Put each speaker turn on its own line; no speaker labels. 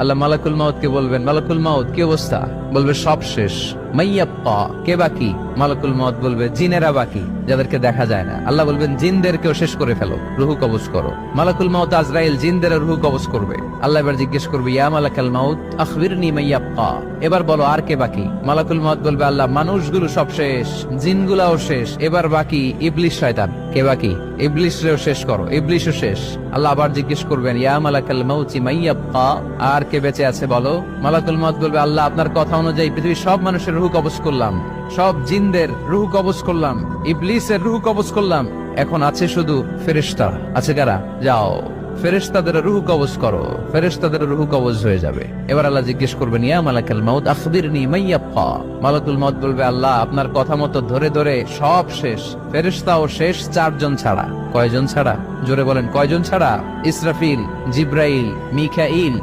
আল্লাহ মালাকুল মাউতকে বলবেন, মালাকুল মাউত কি অবস্থা? বলবে সব শেষ। মাইয়াব্বা, কে বাকি? মালাকুল মাউত বলবে জিনেরা বাকি, যাদেরকে দেখা যায় না। আল্লাহ বলবেন জিনদেরকেও শেষ করে ফেলো, রুহু কবজ করো। মালাকুল মাউত আজরাইল জিনদের রুহু কবজ করবে। আল্লাহ এবার জিজ্ঞেস করবে, ইয়া মালাকাল মাউত আখবিরনি মাইয়াব্বা, এবার বলো আর কে বাকি? মালাকুল মাউত বলবে, আল্লাহ মানুষগুলো সব শেষ, জিনগুলাও শেষ, এবার বাকি ইবলিস শয়তান। কে বাকি? ইবলিসরেও শেষ করো, ইবলিসও শেষ। আল্লাহ আবার জিজ্ঞেস করবেন, ইয়া মালাকাল মাউতি মাইয়াব্বা, আর কে বেঁচে আছে বলো? মালাকুল মাউত বলবে, আল্লাহ আপনার কথা অনুযায়ী পৃথিবীর সব মানুষের রুহু কবজ করলাম, সব জিনদের রুহু কবজ করলাম, ইবলিসের রুহু কবজ করলাম, এখন আছে শুধু ফেরেশতা। আছে কারা? যাও ফেরেশতাদের রুহু কবজ করো। ফেরেশতাদের রুহু কবজ হয়ে যাবে। এবার আল্লাহ জিজ্ঞেস করবেন, ইয়া মালাকাল মাউত আখবিরনি মাইয়াব্বা। মালাকুল মাউত বলবে, আল্লাহ আপনার কথা মতো ধরে ধরে সব শেষ, ফেরেশতাও শেষ, 4 জন ছাড়া। কয়জন ছাড়া? জোরে বলেন, কয়জন ছাড়া? ইসরাফিল, জিব্রাইল, মিকাইল,